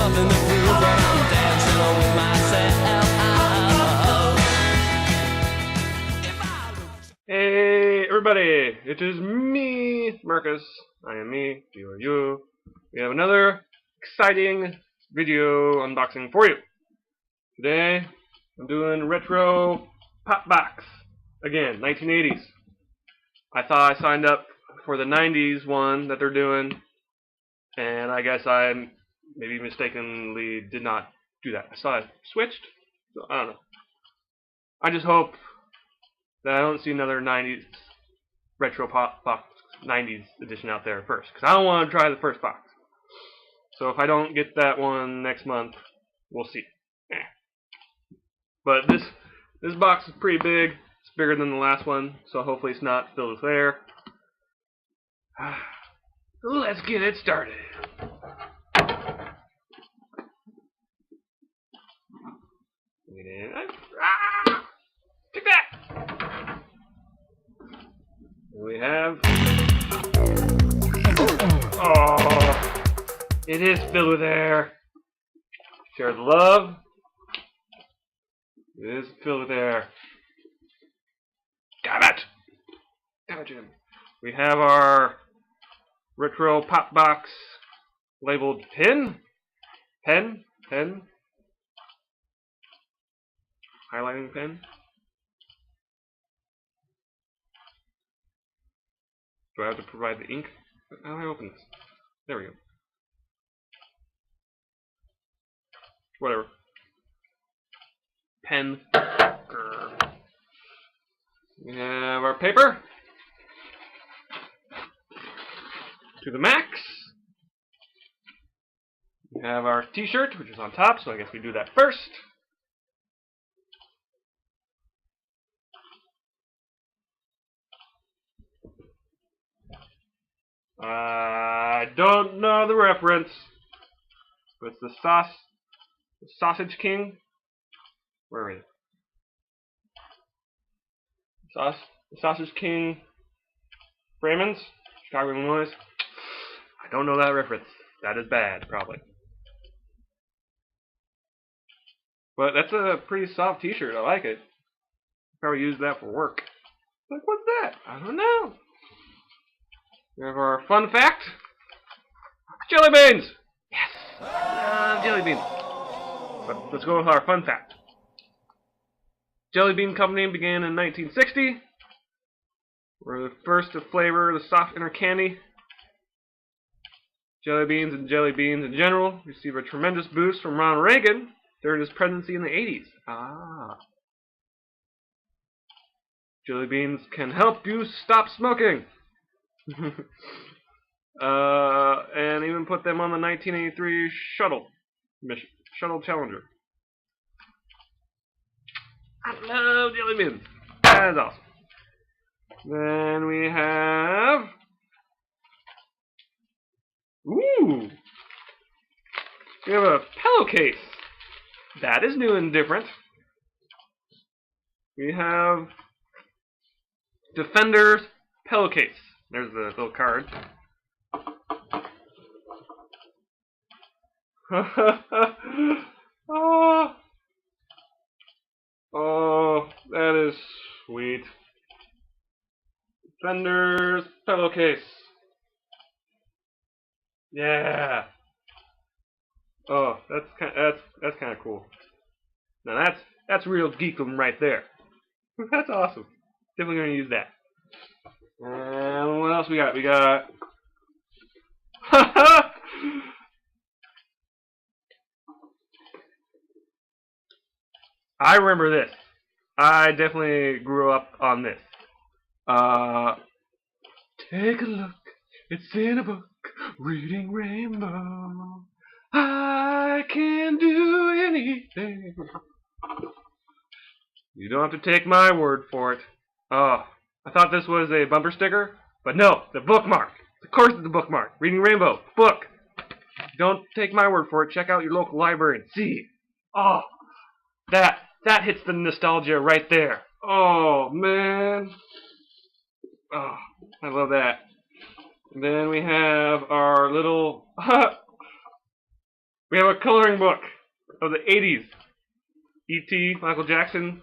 nothing to prove, but I'm dancing with myself. Hey everybody, it is me, Marcus. I am me, you are you. We have another exciting video unboxing for you. Today, I'm doing retro pop box. Again, 1980s. I thought I signed up for the 90s one that they're doing, and I guess I maybe mistakenly did not do that. I saw it switched, so I don't know. I just hope that I don't see another 90s retro pop box 90s edition out there first, because I don't want to try the first box. So if I don't get that one next month, we'll see. But this box is pretty big. It's bigger than the last one, so hopefully it's not filled with air. Let's get it started. Take that! We have... Oh, it is filled with air. Share the love. It is filled with air. Damn it! Damn it, Jim. We have our retro pop box labeled pen. Highlighting pen. Do I have to provide the ink? How do I open this? There we go. Whatever. Pen. We have our paper. To the max. We have our t-shirt, which is on top, so I guess we do that first. I don't know the reference, but it's the Sausage King. Where is it? The Sausage King Brahmins, Chicago, Illinois. I don't know that reference. That is bad, probably. But that's a pretty soft t-shirt. I like it. Probably use that for work. Like, what's that? I don't know. We have our fun fact. Jelly beans! Yes! Jelly beans. But let's go with our fun fact. Jelly Bean Company began in 1960. We're the first to flavor the soft inner candy. Jelly beans and jelly beans in general received a tremendous boost from Ronald Reagan during his presidency in the 80s. Jelly beans can help you stop smoking. And even put them on the 1983 shuttle mission, Shuttle Challenger. I love jelly beans. That is awesome. Then we have... Ooh! We have a pillowcase. That is new and different. We have Defender's pillowcase. There's the little card. Oh, that is sweet. Defender's pillowcase. Yeah. Oh, that's kind of cool. Now that's real geekum right there. That's awesome. Definitely gonna use that. And what else we got? We got... I remember this. I definitely grew up on this. Take a look. It's in a book. Reading Rainbow. I can do anything. You don't have to take my word for it. Oh, I thought this was a bumper sticker, but no, the bookmark. Of course it's the bookmark. Reading Rainbow, book. Don't take my word for it. Check out your local library and see. Oh, that hits the nostalgia right there. Oh, man. Oh, I love that. And then we have our little We have a coloring book of the 80s. E.T., Michael Jackson,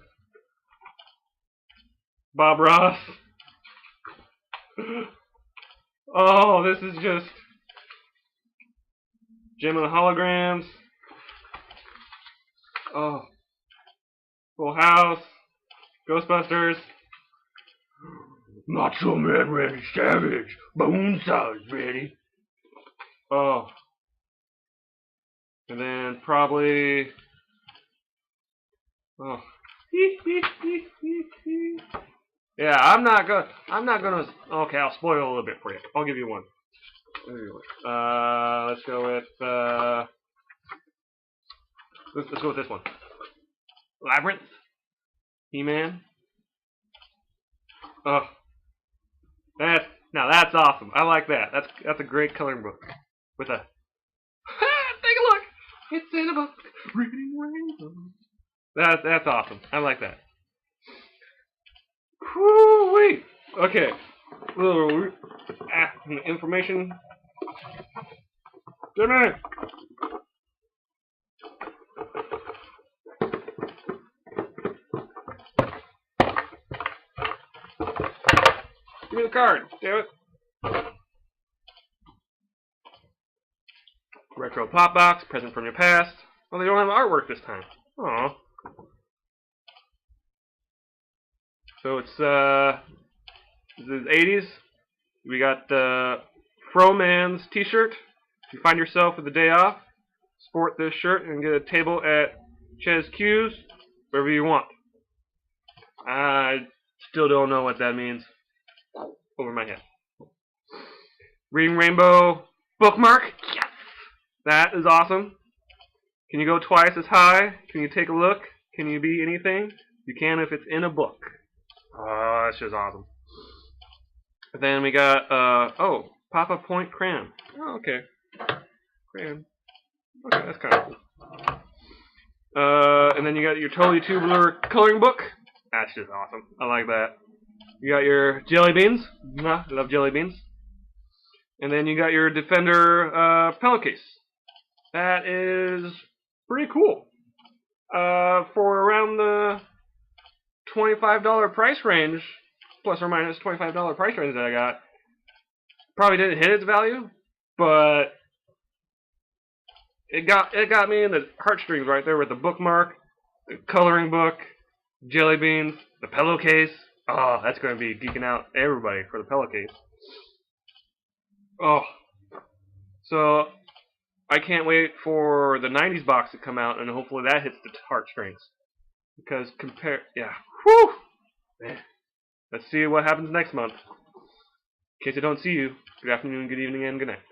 Bob Ross. Oh, this is just Gem and the Holograms. Oh, Full House, Ghostbusters, Macho Man Randy Savage, Bonesaws ready. Oh, and then probably oh. Yeah, I'm not gonna. Okay, I'll spoil a little bit for you. I'll give you one. Let's go with. Let's go with this one. Labyrinth. He-Man. Oh, that's awesome. I like that. That's a great coloring book with a. Take a look. It's in a book. Reading rainbow. That's awesome. I like that. Whoo-wee. Okay. A little information. Jimmy! Give me the card, damn it. Retro pop box, present from your past. Well, they don't have artwork this time. Aww. So it's this is 80s. We got the Froman's t-shirt. If you find yourself with a day off, sport this shirt and get a table at Chez Q's, wherever you want. I still don't know what that means. Over my head. Reading Rainbow bookmark. Yes! That is awesome. Can you go twice as high? Can you take a look? Can you be anything? You can if it's in a book. Oh, that's just awesome. And then we got, Papa Point Crayon. Oh, okay. Crayon. Okay, that's kind of cool. And then you got your Totally Tubular coloring book. That's just awesome. I like that. You got your jelly beans. I love jelly beans. And then you got your Defender pillowcase. That is pretty cool. For around the $25 price range, plus or minus $25 price range that I got, probably didn't hit its value, but it got me in the heartstrings right there with the bookmark, the coloring book, jelly beans, the pillowcase. Oh, that's going to be geeking out everybody for the pillowcase. Oh, so I can't wait for the 90s box to come out, and hopefully that hits the heartstrings. Because whew! Man. Let's see what happens next month. In case I don't see you, good afternoon, good evening, and good night.